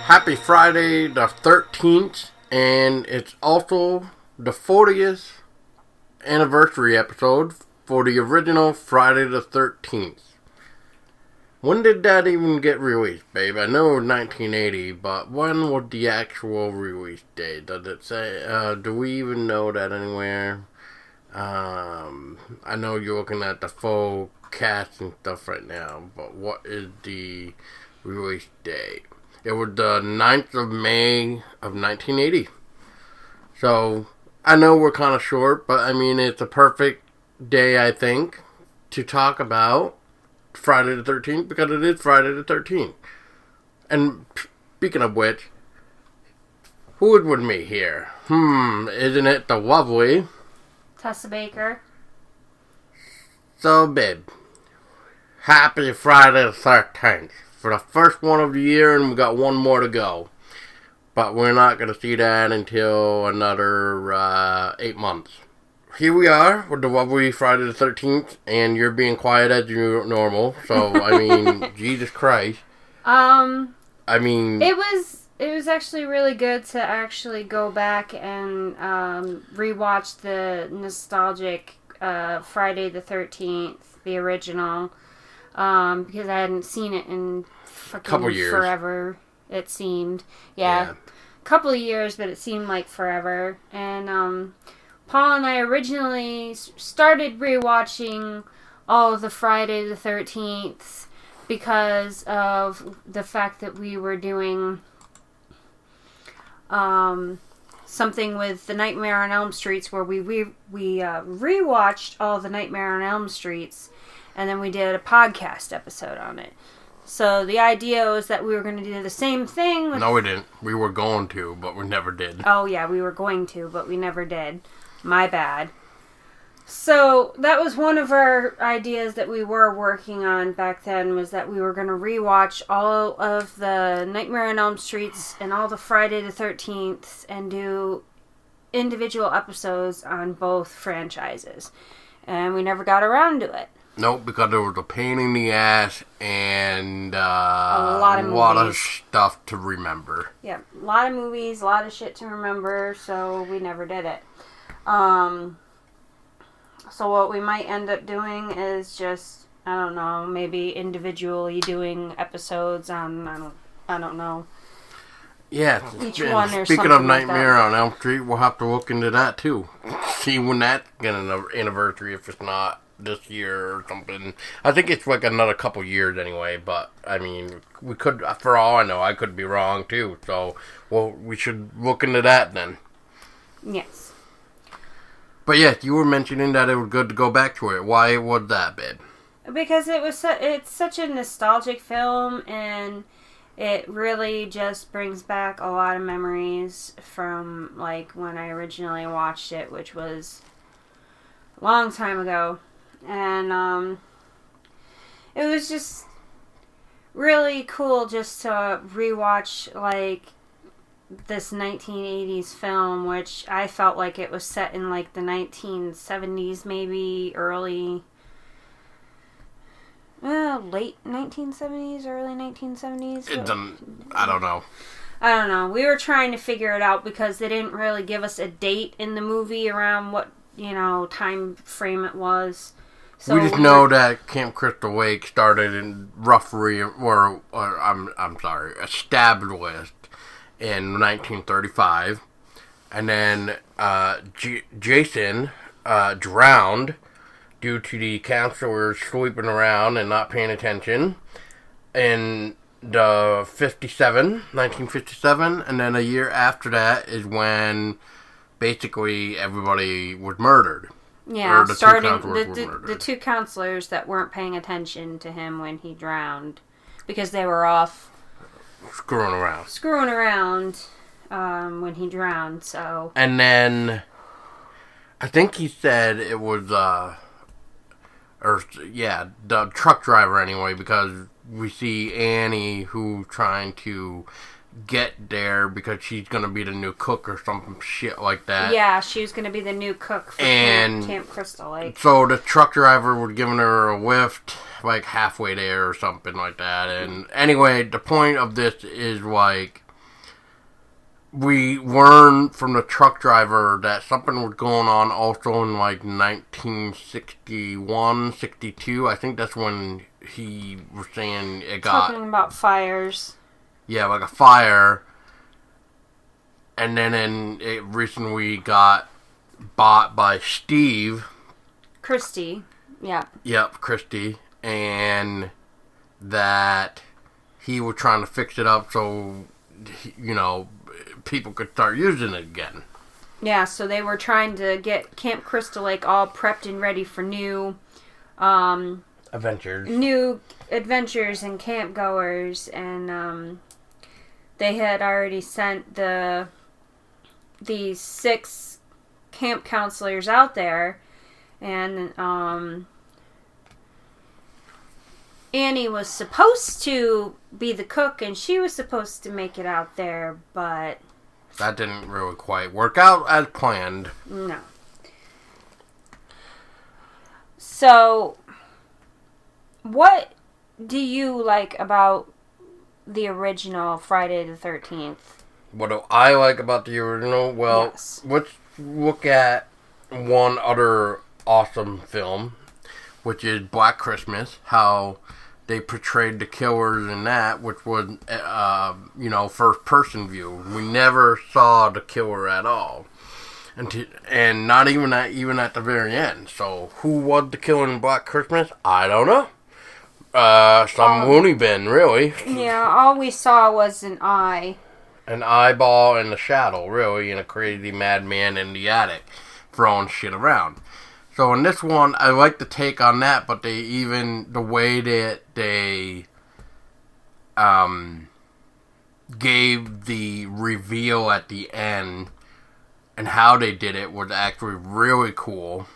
Happy Friday the 13th, and it's also the 40th anniversary episode for the original Friday the 13th. When did that even get released, babe? I know it was 1980, but when was the actual release date? Does it say, do we even know that anywhere? I know you're looking at the full cast and stuff right now, but what is the release date? It was the 9th of May of 1980. So, I know we're kind of short, but I mean, it's a perfect day, I think, to talk about Friday the 13th, because it is Friday the 13th. And speaking of which, who is with me here? Isn't it the lovely Tessa Baker? So, babe, happy Friday the 13th. For the first one of the year, and we got one more to go. But we're not going to see that until another 8 months. Here we are with the lovely Friday the 13th, and you're being quiet as normal. So, I mean, Jesus Christ. It was actually really good to actually go back and rewatch the nostalgic Friday the 13th, the original. Because I hadn't seen it in couple years. Forever, it seemed. Yeah. Couple of years, but it seemed like forever. And Paul and I originally started rewatching all of the Friday the 13th because of the fact that we were doing something with the Nightmare on Elm Streets, where we rewatched all the Nightmare on Elm Streets. And then we did a podcast episode on it. So the idea was that we were going to do the same thing. No, we didn't. We were going to, but we never did. Oh, yeah, we were going to, but we never did. My bad. So that was one of our ideas that we were working on back then, was that we were going to rewatch all of the Nightmare on Elm Streets and all the Friday the 13th and do individual episodes on both franchises. And we never got around to it. Nope, because there was a pain in the ass and a lot of stuff to remember. Yeah, a lot of movies, a lot of shit to remember, so we never did it. So what we might end up doing is just, I don't know, maybe individually doing episodes on, I don't know. Yeah, each one or speaking of like Nightmare on Elm Street, we'll have to look into that too. See when that's gonna anniversary, if it's not this year or something. I think it's like another couple years anyway, but I mean, we could, for all I know, I could be wrong too. So, well, we should look into that then. Yes. But yeah, you were mentioning that it was good to go back to it. Why was that, babe? Because it's such a nostalgic film, and it really just brings back a lot of memories from like when I originally watched it, which was a long time ago. And it was just really cool just to rewatch like this 1980s film, which I felt like it was set in like the 1970s, maybe early late 1970s, early 1970s. I don't know. I don't know. We were trying to figure it out because they didn't really give us a date in the movie around what, time frame it was. So we just know that Camp Crystal Lake started in established in 1935, and then Jason drowned due to the counselors sleeping around and not paying attention in the 1957, and then a year after that is when basically everybody was murdered. Yeah, the two counselors that weren't paying attention to him when he drowned because they were off screwing around when he drowned. So, and then I think he said it was the truck driver anyway, because we see Annie who's trying to get there because she's going to be the new cook or some shit like that. Yeah, she was going to be the new cook for Camp Crystal Lake. So the truck driver was giving her a lift like halfway there or something like that. And anyway, the point of this is like we learned from the truck driver that something was going on also in like 1961, 62. I think that's when he was saying it got... Talking about fires. Yeah, like a fire. And then it recently got bought by Steve. Christie. Yeah. Yep, Christie. And that he was trying to fix it up so, people could start using it again. Yeah, so they were trying to get Camp Crystal Lake all prepped and ready for new adventures. New adventures and camp goers, and they had already sent these 6 camp counselors out there, and Annie was supposed to be the cook, and she was supposed to make it out there, but that didn't really quite work out as planned. No. So, what do you like about the original Friday the 13th? What do I like about the original? Well, yes. Let's look at one other awesome film, which is Black Christmas. How they portrayed the killers in that, which was, first-person view. We never saw the killer at all. And not even at the very end. So, who was the killer in Black Christmas? I don't know. Some loony bin, really. Yeah, all we saw was an eye. An eyeball in the shadow, really, and a crazy madman in the attic throwing shit around. So in this one, I like the take on that, but the way that they gave the reveal at the end and how they did it was actually really cool.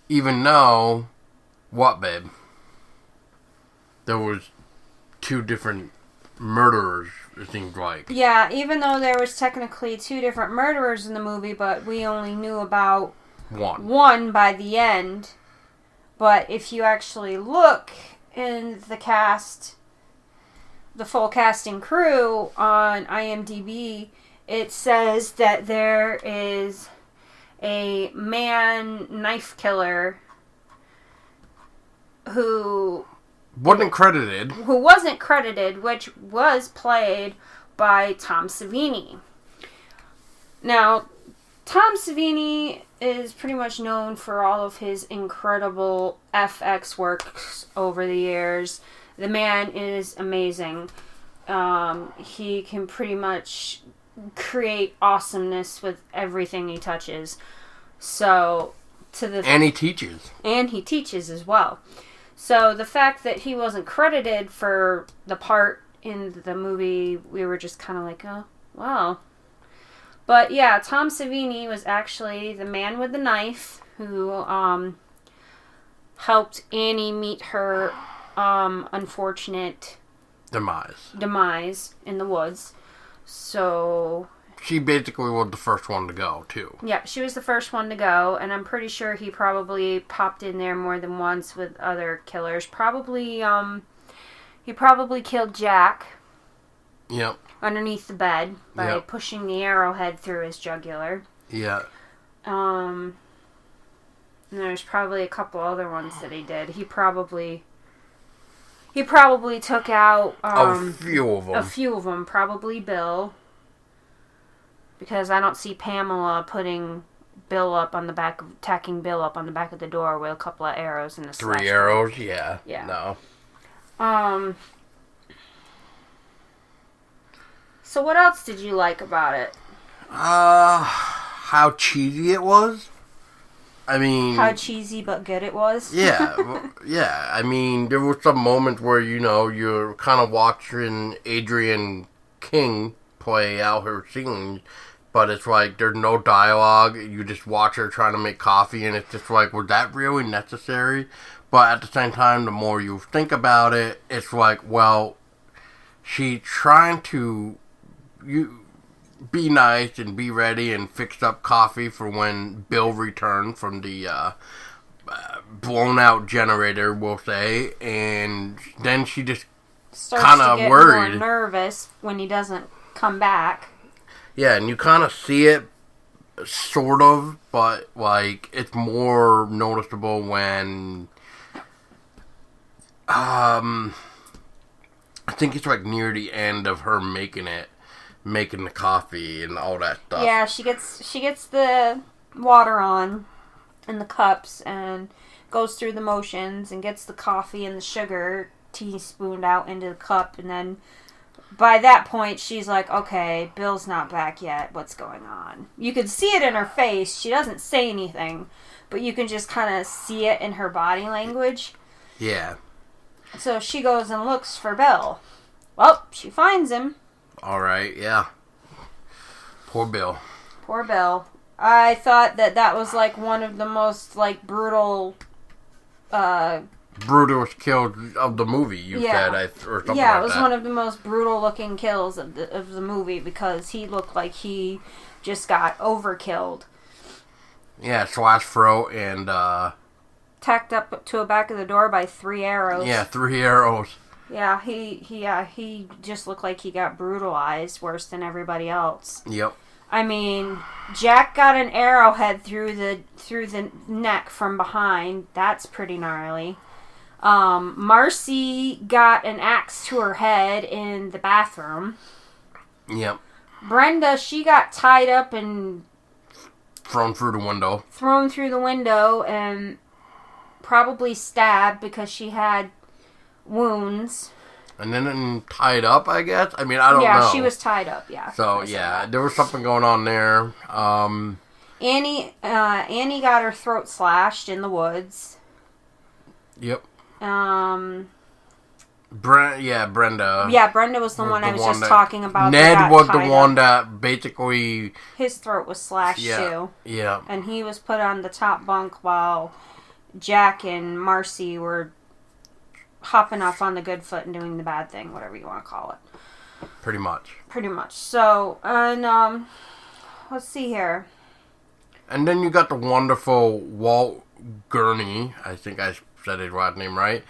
Even though, what, babe? There was 2 different murderers, it seems like. Yeah, even though there was technically 2 different murderers in the movie, but we only knew about one by the end. But if you actually look in the cast, the full cast and crew on IMDb, it says that there is a man knife killer who wasn't credited, which was played by Tom Savini. Now, Tom Savini is pretty much known for all of his incredible FX works over the years. The man is amazing. He can pretty much create awesomeness with everything he touches. And he teaches. And he teaches as well. So the fact that he wasn't credited for the part in the movie, we were just kind of like, oh, wow. But yeah, Tom Savini was actually the man with the knife who helped Annie meet her unfortunate demise in the woods. So she basically was the first one to go, too. Yeah, she was the first one to go, and I'm pretty sure he probably popped in there more than once with other killers. He probably killed Jack. Yep. Underneath the bed by pushing the arrowhead through his jugular. Yeah. And there's probably a couple other ones that he did. He probably took out a few of them. A few of them, probably Bill. Because I don't see Pamela tacking Bill up on the back of the door with a couple of arrows in the 3 arrows, yeah. No. So what else did you like about it? How cheesy it was. I mean... How cheesy but good it was? Yeah. Yeah. I mean, there were some moments where, you're kind of watching Adrienne King play out her scenes, but it's like, there's no dialogue. You just watch her trying to make coffee, and it's just like, was that really necessary? But at the same time, the more you think about it, it's like, well, she's trying to... be nice and be ready and fix up coffee for when Bill returned from the blown out generator, we'll say, and then she just kind of worried, more nervous when he doesn't come back. Yeah, and you kind of see it, sort of, but, like, it's more noticeable when, I think it's, like, near the end of her making the coffee and all that stuff. Yeah, she gets the water on in the cups and goes through the motions and gets the coffee and the sugar teaspooned out into the cup, and then by that point she's like, okay, Bill's not back yet, what's going on? You can see it in her face. She doesn't say anything, but you can just kind of see it in her body language. Yeah. So she goes and looks for Bill. Well, she finds him. Alright, yeah. Poor Bill. Poor Bill. I thought that was like one of the most like brutal brutals kills of the movie, you said, or something yeah, like it was that. one of the most brutal looking kills of the movie, because he looked like he just got overkilled. Yeah, slash throat and Tacked up to the back of the door by 3 arrows. yeah, 3 arrows. Yeah, he just looked like he got brutalized worse than everybody else. Yep. I mean, Jack got an arrowhead through the neck from behind. That's pretty gnarly. Marcy got an axe to her head in the bathroom. Yep. Brenda, she got tied up and Thrown through the window and probably stabbed because she had wounds. And then tied up, I guess? I mean, I don't know. Yeah, she was tied up, yeah. So, yeah, there was something going on there. Annie got her throat slashed in the woods. Yep. Brenda. Brenda. Yeah, Brenda was the one I was just talking about. Ned was the one that basically... His throat was slashed, too. Yeah. And he was put on the top bunk while Jack and Marcy were hopping off on the good foot and doing the bad thing, whatever you want to call it. Pretty much. So, and, let's see here. And then you got the wonderful Walt Gurney, I think I said his last name right,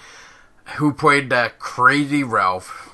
who played that crazy Ralph.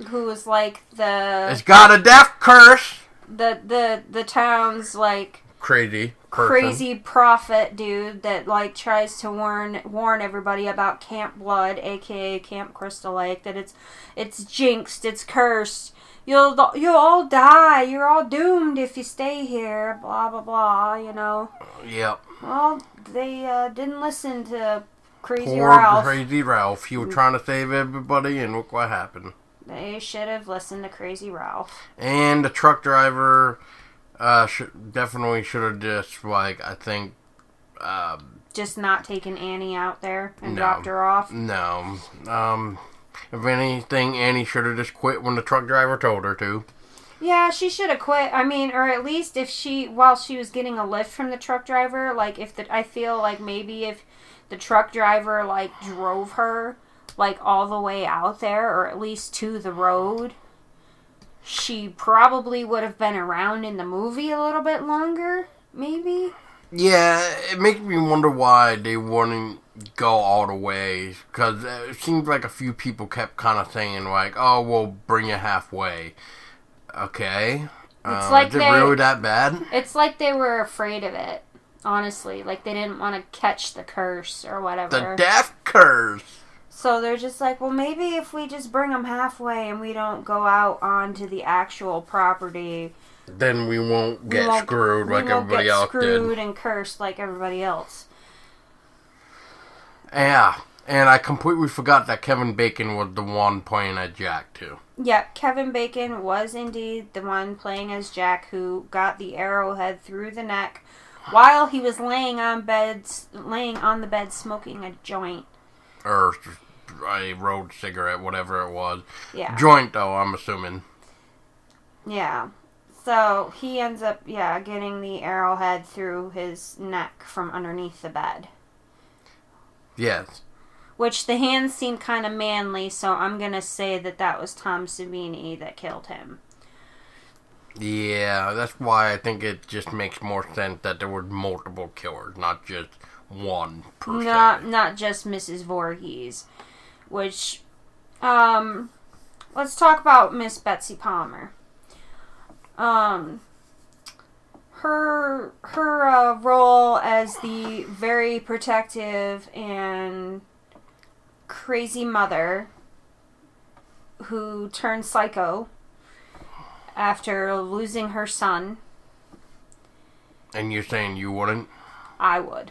Who was like It's got a death curse! The town's, like... Crazy prophet dude that like tries to warn everybody about Camp Blood, aka Camp Crystal Lake, that it's jinxed, it's cursed. You'll all die. You're all doomed if you stay here. Blah blah blah. You know. Yep. Well, they didn't listen to Crazy Poor Ralph. Crazy Ralph. He was trying to save everybody, and look what happened. They should have listened to Crazy Ralph. And the truck driver. Definitely should have just, like, I think, just not taken Annie out there and dropped her off? No. If anything, Annie should have just quit when the truck driver told her to. Yeah, she should have quit. I mean, or at least while she was getting a lift from the truck driver, like, I feel like maybe if the truck driver, like, drove her, like, all the way out there, or at least to the road, she probably would have been around in the movie a little bit longer, maybe? Yeah, it makes me wonder why they wouldn't go all the way. Because it seems like a few people kept kind of saying, like, oh, we'll bring you halfway. Okay. It's like is it really that bad? It's like they were afraid of it, honestly. Like, they didn't want to catch the curse or whatever. The death curse! So they're just like, well, maybe if we just bring them halfway and we don't go out onto the actual property, then we won't get screwed like everybody else did. Screwed and cursed like everybody else. Yeah, and I completely forgot that Kevin Bacon was the one playing as Jack, too. Yeah, Kevin Bacon was indeed the one playing as Jack who got the arrowhead through the neck while he was laying on the bed smoking a joint. Or a road cigarette, whatever it was. Yeah. Joint, though, I'm assuming. Yeah. So, he ends up, getting the arrowhead through his neck from underneath the bed. Yes. Which the hands seem kind of manly, so I'm going to say that was Tom Savini that killed him. Yeah, that's why I think it just makes more sense that there were multiple killers, not just one per se. Not just Mrs. Voorhees. Which, let's talk about Miss Betsy Palmer. Her role as the very protective and crazy mother who turned psycho after losing her son. And you're saying you wouldn't? I would.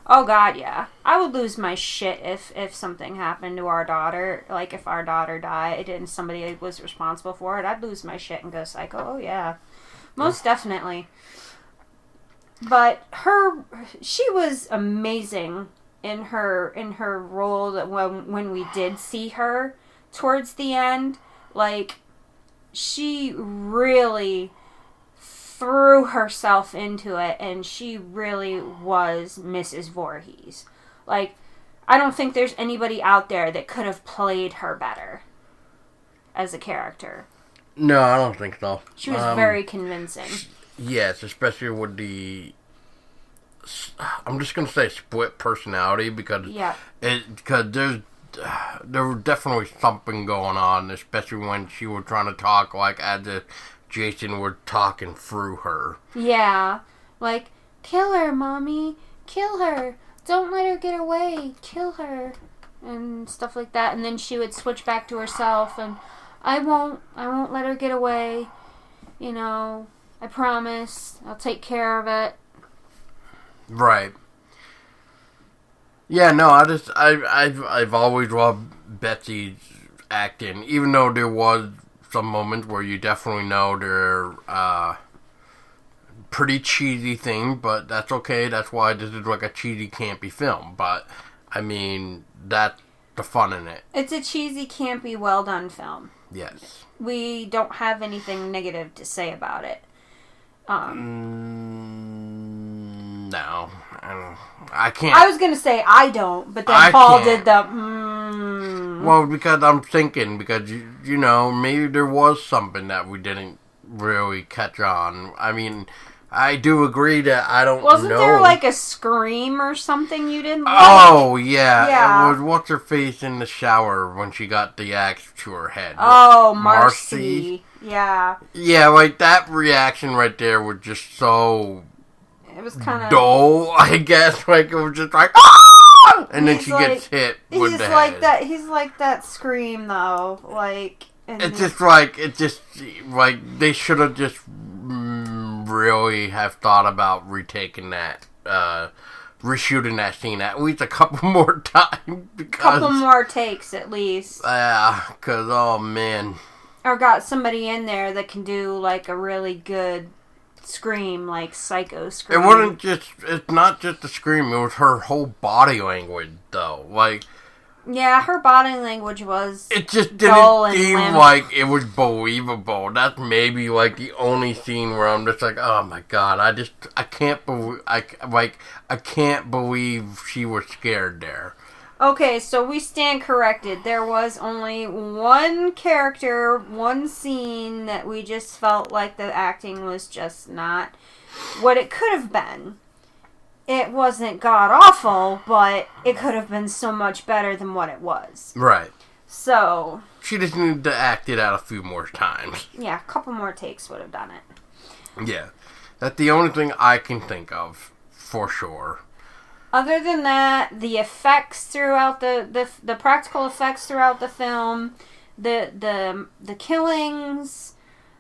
Oh God, yeah. I would lose my shit if something happened to our daughter. Like if our daughter died and somebody was responsible for it, I'd lose my shit and go psycho. Oh yeah. Most definitely. But she was amazing in her role that when we did see her towards the end. Like, she really threw herself into it, and she really was Mrs. Voorhees. Like, I don't think there's anybody out there that could have played her better as a character. No, I don't think so. She was very convincing. Yes, especially with the... I'm just going to say split personality, because there was definitely something going on, especially when she was trying to talk like as if Jason was talking through her. Yeah. Like, kill her, Mommy. Kill her. Don't let her get away. Kill her. And stuff like that. And then she would switch back to herself and, I won't let her get away. You know, I promise. I'll take care of it. Right. Yeah, no, I've always loved Betsy's acting, even though there was some moments where you definitely know they're pretty cheesy thing, but that's okay. That's why this is like a cheesy, campy film. But I mean, that's the fun in it. It's a cheesy, campy, well done film. Yes. We don't have anything negative to say about it. No, I can't. I was gonna say I don't, but then Paul did the. Well, because I'm thinking, because you know, maybe there was something that we didn't really catch on. I mean, I do agree that I don't. Wasn't know. there like a scream or something you didn't like? Oh yeah, it was what's her face in the shower when she got the axe to her head. Oh, Marcy. Yeah. Yeah, like that reaction right there was just so. It was kind of dull, I guess. Like it was just like, ah! And then she gets hit with the head. He's like that scream though. Like it's just like they should have just really have thought about retaking that, reshooting that scene at least a couple more times. Couple more takes at least. Yeah, because oh man. Or got somebody in there that can do like a really good scream, like psycho scream. It's not just the scream, it was her whole body language though. Like, yeah, her body language was it just didn't seem like it was believable. That's maybe like the only scene where I'm just like, oh my god, I can't believe she was scared there. Okay, so we stand corrected. There was only one character, one scene that we just felt like the acting was just not what it could have been. It wasn't god-awful, but it could have been so much better than what it was. Right. So... she just needed to act it out a few more times. Yeah, a couple more takes would have done it. Yeah. That's the only thing I can think of, for sure. Other than that, the effects throughout the practical effects throughout the film, the killings,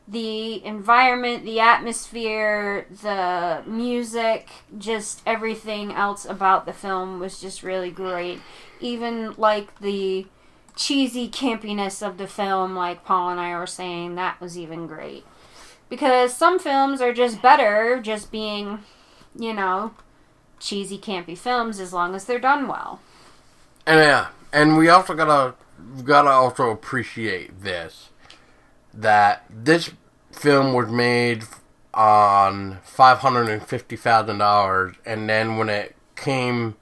the environment, the atmosphere, the music, just everything else about the film was just really great. Even like the cheesy campiness of the film, like Paul and I were saying, that was even great. Because some films are just better just being, you know, cheesy, campy films as long as they're done well. And yeah, and we also gotta also appreciate this, that this film was made on $550,000, and then when it came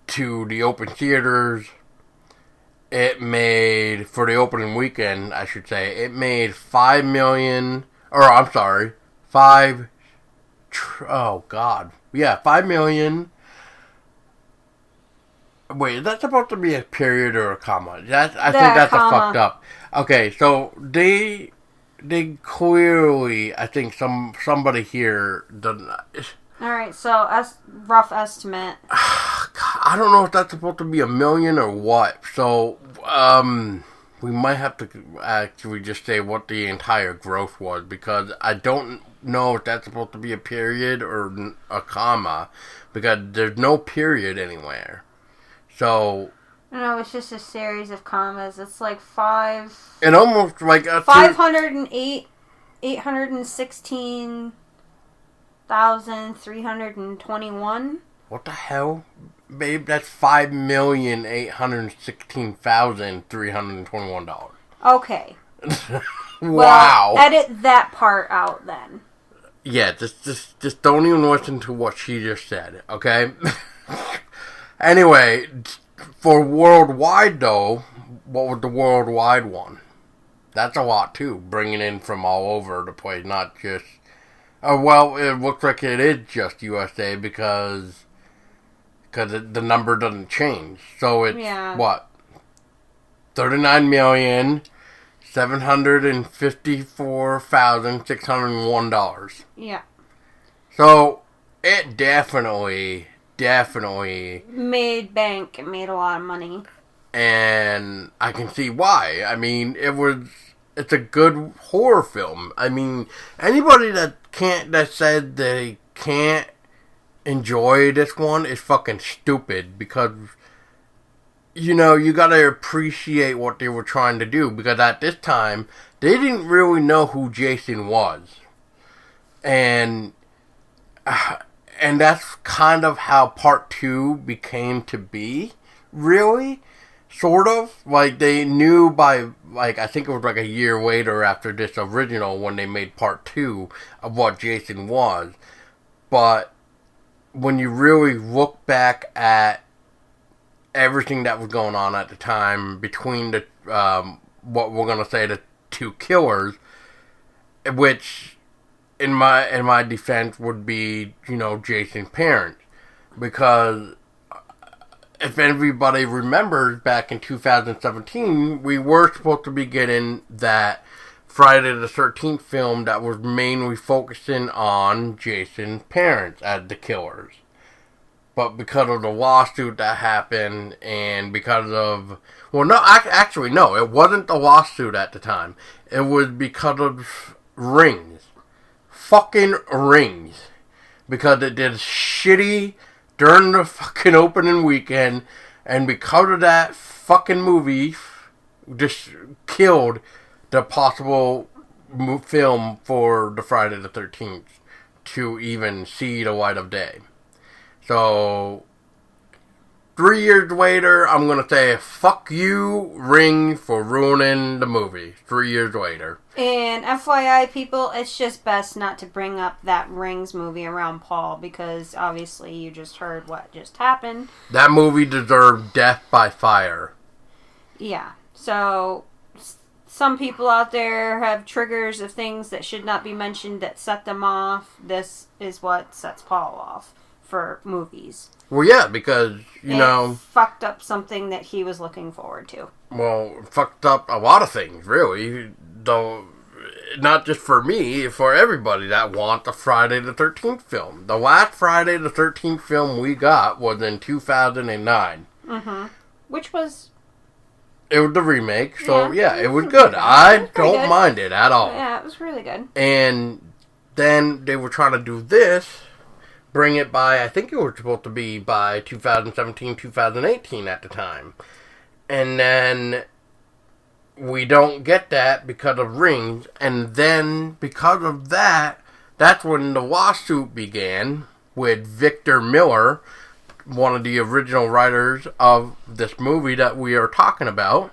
to the open theaters, it made, for the opening weekend, I should say, it made $5 million. Wait, is that supposed to be a period or a comma? I think that's a fucked up. Okay, so they they clearly, I think somebody here doesn't. Alright, so rough estimate. I don't know if that's supposed to be $1 million or what. So, we might have to actually just say what the entire growth was, because I don't know if that's supposed to be a period or a comma, because there's no period anywhere. So, no, it's just a series of commas. It's like five. And almost like 508, 816,321. What the hell? Babe, that's $5,816,321. Okay. Wow. Well, edit that part out then. Yeah, just don't even listen to what she just said, okay? Anyway, for worldwide though, what was the worldwide one? That's a lot too, bringing in from all over the place, not just... well, it looks like it is just USA because the number doesn't change. So it's, what? $39,754,601. Yeah. So it definitely made bank. It made a lot of money. And I can see why. I mean, it's a good horror film. I mean, anybody that said they can't enjoy this one is fucking stupid, because, you know, you gotta appreciate what they were trying to do, because at this time, they didn't really know who Jason was. And that's kind of how part 2 became to be, really. Sort of. Like, they knew by, like, I think it was like a year later after this original when they made part 2 of what Jason was. But when you really look back at everything that was going on at the time between the, what we're going to say, the two killers, which, in my defense, would be, you know, Jason's parents. Because if everybody remembers, back in 2017, we were supposed to be getting that Friday the 13th film that was mainly focusing on Jason's parents as the killers. But because of the lawsuit that happened, and because of... Well, no, actually, no, it wasn't the lawsuit at the time. It was because of Rings. Fucking Rings. Because it did shitty during the fucking opening weekend, and because of that fucking movie, just killed the possible film for the Friday the 13th to even see the light of day. So, 3 years later, I'm going to say, fuck you, Ring, for ruining the movie. 3 years later. And FYI, people, it's just best not to bring up that Rings movie around Paul, because obviously you just heard what just happened. That movie deserved death by fire. Yeah. So, some people out there have triggers of things that should not be mentioned that set them off. This is what sets Paul off for movies. Well, yeah, because, you know... fucked up something that he was looking forward to. Well, fucked up a lot of things, really. Though, not just for me, for everybody that wants a Friday the 13th film. The last Friday the 13th film we got was in 2009. Mm-hmm. Which was... It was the remake, so yeah, it was good. I don't mind it at all. Yeah, it was really good. And then they were trying to do this, bring it by, I think it was supposed to be by 2017, 2018 at the time. And then we don't get that because of Rings. And then because of that, that's when the lawsuit began with Victor Miller, one of the original writers of this movie that we are talking about.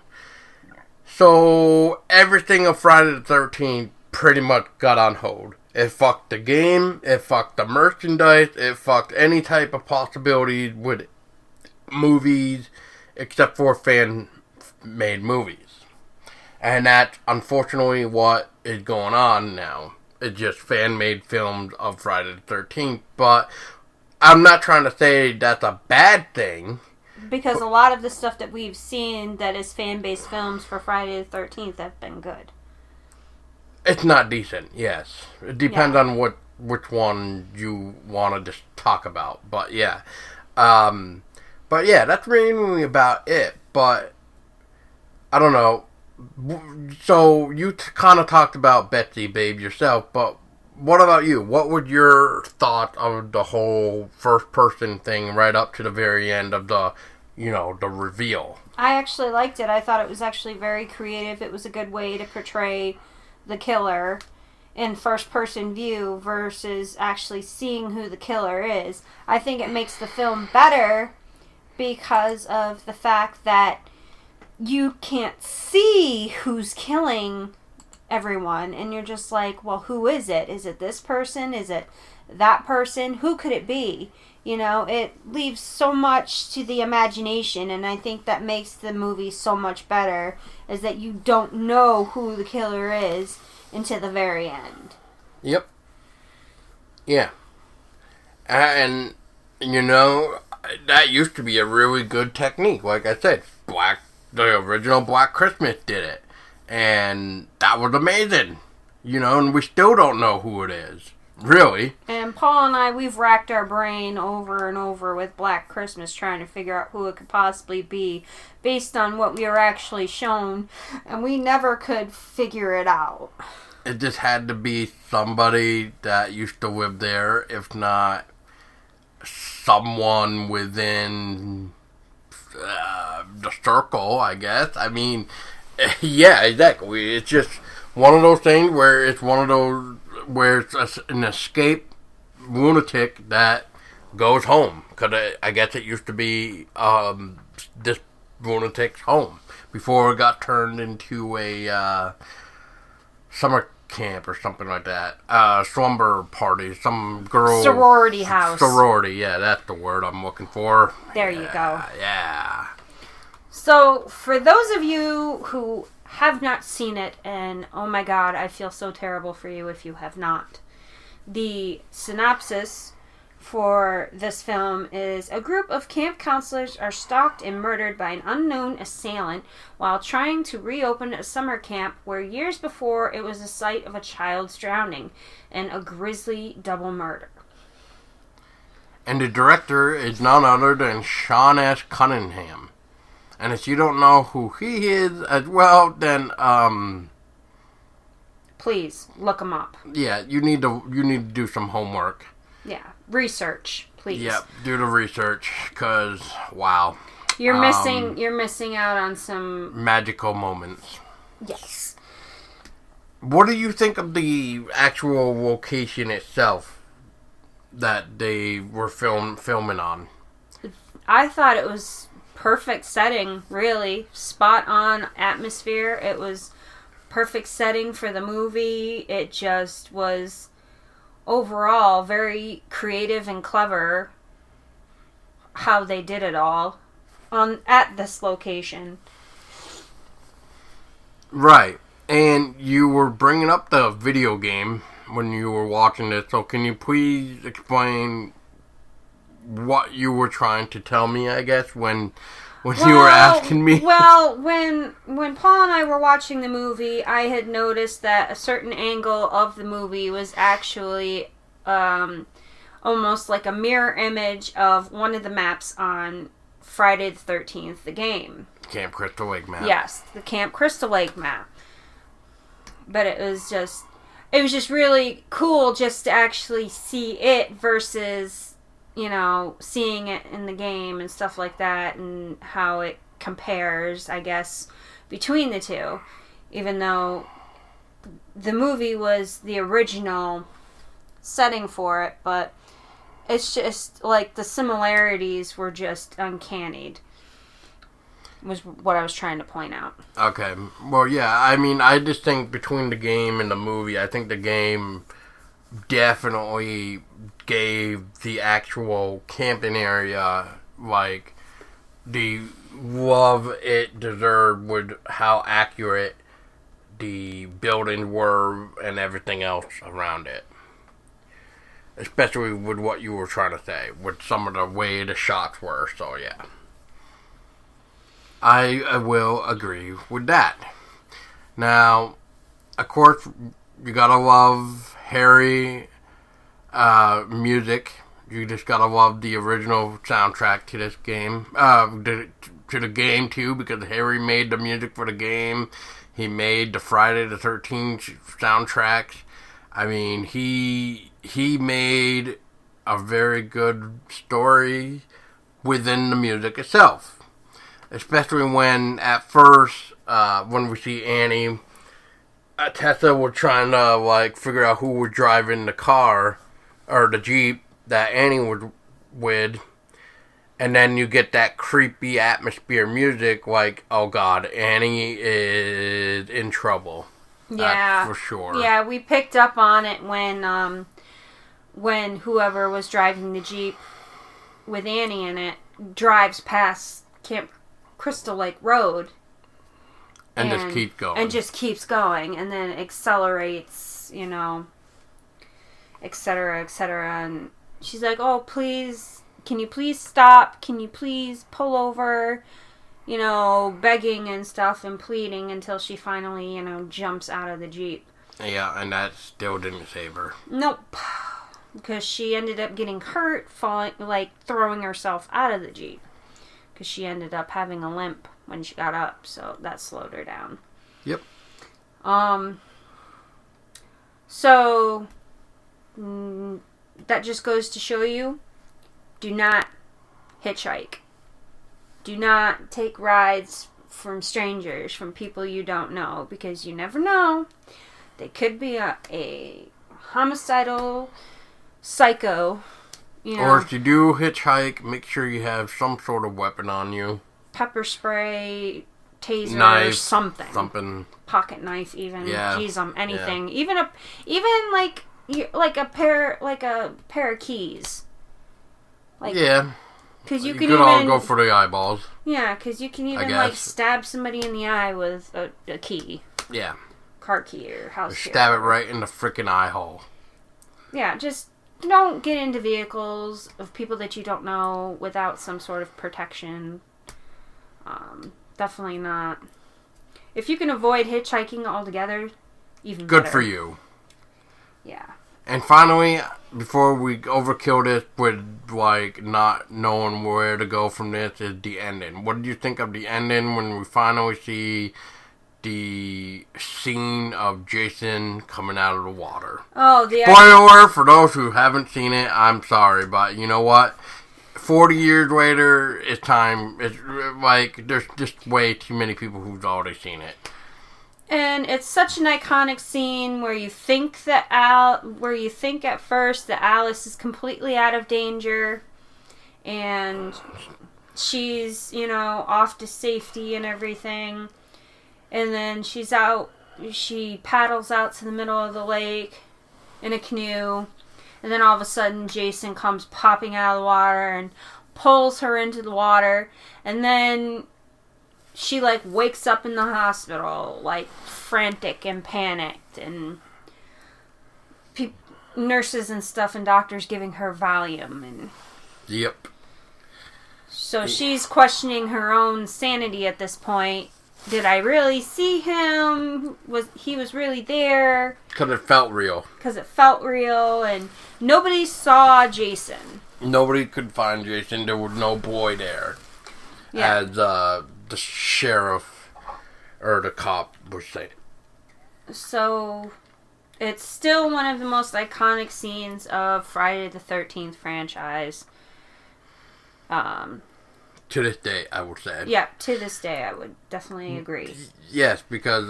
So everything of Friday the 13th pretty much got on hold. It fucked the game, it fucked the merchandise, it fucked any type of possibilities with movies except for fan-made movies. And that's unfortunately what is going on now. It's just fan-made films of Friday the 13th, but I'm not trying to say that's a bad thing. Because a lot of the stuff that we've seen that is fan-based films for Friday the 13th have been good. It's not decent, yes. It depends on which one you want to just talk about. But yeah. But yeah, that's mainly about it. But I don't know. So you kind of talked about Betsy, babe, yourself. But what about you? What would your thought of the whole first person thing right up to the very end of the reveal? I actually liked it. I thought it was actually very creative. It was a good way to portray the killer in first person view versus actually seeing who the killer is. I think it makes the film better because of the fact that you can't see who's killing everyone, and you're just like, well, who is it? Is it this person? Is it that person? Who could it be? It leaves so much to the imagination, and I think that makes the movie so much better, is that you don't know who the killer is until the very end. Yep. Yeah. And, that used to be a really good technique. Like I said, the original Black Christmas did it. And that was amazing. And we still don't know who it is. Really. And Paul and I, we've racked our brain over and over with Black Christmas trying to figure out who it could possibly be based on what we were actually shown. And we never could figure it out. It just had to be somebody that used to live there, if not someone within the circle, I guess. I mean, yeah, exactly. It's just one of those things where it's an escaped lunatic that goes home. Because I guess it used to be this lunatic's home before it got turned into a summer camp or something like that. Slumber party. Some girl... Sorority house. Sorority, yeah, that's the word I'm looking for. There you go. Yeah. So, for those of you who have not seen it, and oh my god, I feel so terrible for you if you have not. The synopsis for this film is: a group of camp counselors are stalked and murdered by an unknown assailant while trying to reopen a summer camp where years before it was the site of a child's drowning and a grisly double murder. And the director is none other than Sean Cunningham. And if you don't know who he is as well, then please look him up. Yeah, you need to do some homework. Yeah, research, please. Yep, do the research, cause wow, you're missing out on some magical moments. Yes. What do you think of the actual location itself that they were filming on? I thought it was perfect setting, really. Spot on atmosphere. It was perfect setting for the movie. It just was overall very creative and clever how they did it all at this location. Right. And you were bringing up the video game when you were watching it, so can you please explain what you were trying to tell me, I guess, when you were asking me? Well, when Paul and I were watching the movie, I had noticed that a certain angle of the movie was actually almost like a mirror image of one of the maps on Friday the 13th, the game. Camp Crystal Lake map. Yes, the Camp Crystal Lake map. But it was just really cool just to actually see it versus, seeing it in the game and stuff like that, and how it compares, I guess, between the two. Even though the movie was the original setting for it, but it's just like the similarities were just uncanny, was what I was trying to point out. Okay. Well, yeah, I mean, I just think between the game and the movie, I think the game definitely gave the actual camping area, like, the love it deserved with how accurate the buildings were and everything else around it. Especially with what you were trying to say, with some of the way the shots were, so yeah. I will agree with that. Now, of course, You gotta love Harry music. You just gotta love the original soundtrack to this game. To the game too, because Harry made the music for the game. He made the Friday the 13th soundtracks. I mean, he made a very good story within the music itself. Especially when, at first, when we see Annie, Tessa was trying to, like, figure out who was driving the car, or the Jeep, that Annie was with. And then you get that creepy atmosphere music, like, oh god, Annie is in trouble. Yeah. That's for sure. Yeah, we picked up on it when whoever was driving the Jeep with Annie in it drives past Camp Crystal Lake Road. And just keeps going. And just keeps going, and then accelerates, etc., etc., and she's like, oh, please, can you please stop? Can you please pull over? Begging and stuff and pleading until she finally, jumps out of the Jeep. Yeah, and that still didn't save her. Nope. Because she ended up getting hurt, falling, throwing herself out of the Jeep. Because she ended up having a limp when she got up, so that slowed her down. Yep. So that just goes to show you, do not hitchhike. Do not take rides from strangers, from people you don't know, because you never know. They could be a homicidal psycho. Or if you do hitchhike, make sure you have some sort of weapon on you. Pepper spray, taser, knife, something. Pocket knife, even. Yeah. Jeez, anything. Yeah. Even a pair of keys. Yeah. Because you could even all go for the eyeballs. Yeah, because you can even stab somebody in the eye with a key. Yeah. Car key or house key. Stab it right in the freaking eye hole. Yeah, just don't get into vehicles of people that you don't know without some sort of protection. Definitely not. If you can avoid hitchhiking altogether, even good better. for you. Yeah. And finally, before we overkill this with, not knowing where to go from this, is the ending. What did you think of the ending when we finally see the scene of Jason coming out of the water? Oh, Spoiler for those who haven't seen it, I'm sorry, but you know what? 40 years later, it's time. It's there's just way too many people who've already seen it. And it's such an iconic scene where you think at first that Alice is completely out of danger and she's, off to safety and everything. And then she paddles out to the middle of the lake in a canoe. And then all of a sudden Jason comes popping out of the water and pulls her into the water. And then she, wakes up in the hospital, frantic and panicked. And nurses and stuff and doctors giving her Valium. And yep. So she's questioning her own sanity at this point. Did I really see him? He was really there? Because it felt real. And nobody saw Jason. Nobody could find Jason. There was no boy there. Yeah. As the sheriff or the cop would say. So it's still one of the most iconic scenes of Friday the 13th franchise. To this day, I would say. Yeah, to this day, I would definitely agree. Yes, because,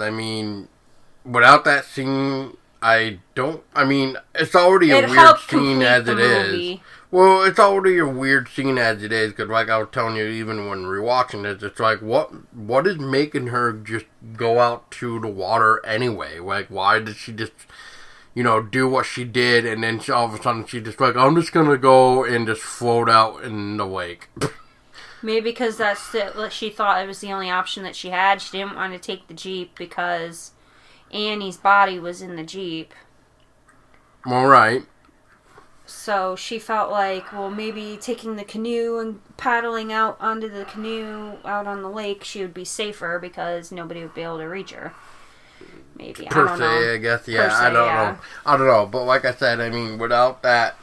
without that scene, it's already a weird scene as it is. Well, it's already a weird scene as it is, because like I was telling you, even when rewatching this, it's what is making her just go out to the water anyway? Why did she just, do what she did, and then all of a sudden she just I'm just gonna go and just float out in the lake. Maybe because she thought it was the only option that she had. She didn't want to take the Jeep because Annie's body was in the Jeep. All right. So she felt maybe taking the canoe and paddling out onto the canoe out on the lake, she would be safer because nobody would be able to reach her. maybe. Per I don't se, know. I guess. Yeah, Per se, I don't yeah. know. I don't know. But like I said, I mean, without that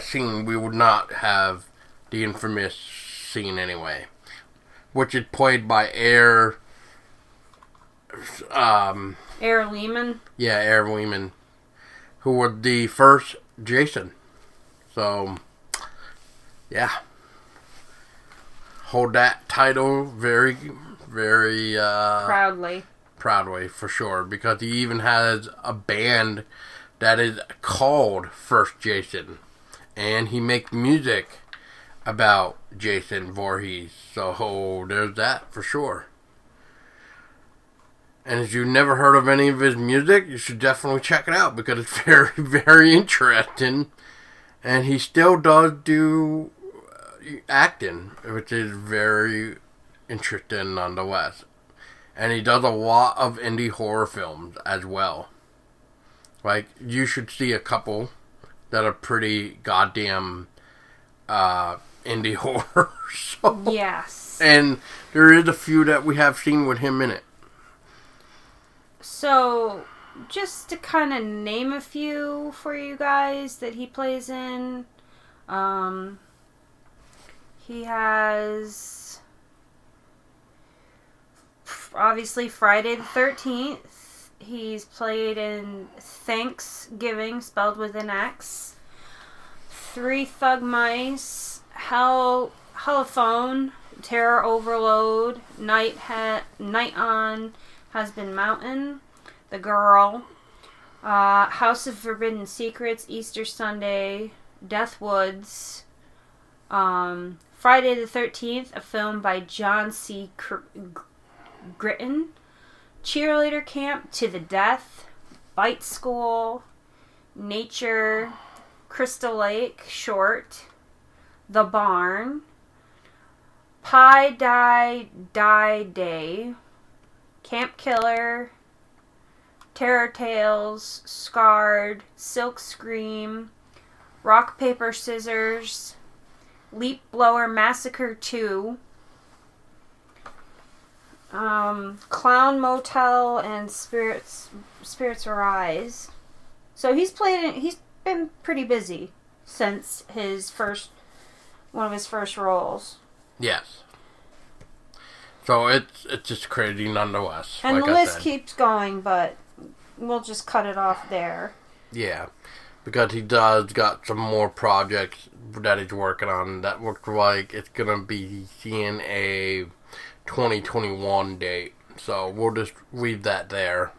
scene, we would not have the infamous scene anyway, which is played by Air Lehman. Yeah, Air Lehman, who was the first Jason. So, yeah. Hold that title very, very Proudly, for sure. Because he even has a band that is called First Jason. And he makes music about Jason Voorhees. So, there's that for sure. And if you've never heard of any of his music, you should definitely check it out because it's very, very interesting. And he still does do acting, which is very interesting nonetheless. And he does a lot of indie horror films as well. Like, you should see a couple that are pretty goddamn indie horror. So, yes. and there is a few that we have seen with him in it. So, just to kind of name a few for you guys that he plays in, he has obviously Friday the 13th. He's played in Thanksgiving, spelled with an X, Three Thug Mice, Heliphone, Terror Overload, Night on Husband Mountain, The Girl, House of Forbidden Secrets, Easter Sunday, Death Woods, Friday the 13th, a film by John C. Gritton, Cheerleader Camp, To the Death, Bite School, Nature, Crystal Lake, Short, The Barn, Pie Die Day, Camp Killer, Terror Tales, Scarred, Silk Scream, Rock, Paper, Scissors, Leap Blower Massacre 2, Clown Motel, and Spirits Arise. So he's been pretty busy since one of his first roles. Yes. So it's just crazy nonetheless. And like the I list said. keeps going, but we'll just cut it off there. Yeah. Because he does got some more projects that he's working on that looks like it's going to be seeing a 2021 date. So we'll just leave that there.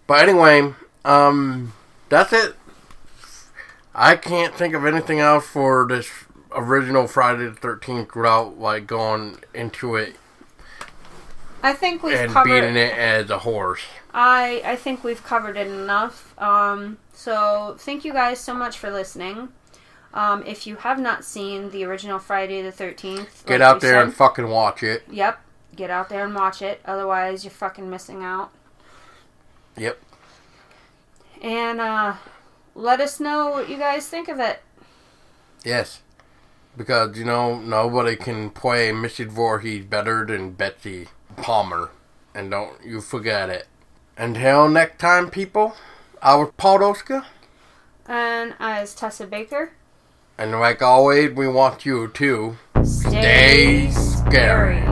But anyway, that's it. I can't think of anything else for this original Friday the 13th without like going into it. I think we've and covered beating it as a horse. I think we've covered it enough. So thank you guys so much for listening. If you have not seen the original Friday the 13th, get out there and fucking watch it. Yep, get out there and watch it. Otherwise, you're fucking missing out. Yep. And let us know what you guys think of it. Yes. Because, nobody can play Mrs. Voorhees better than Betsy Palmer. And don't you forget it. Until next time, people, I was Paul Doska. And I was Tessa Baker. And like always, we want you to stay scary.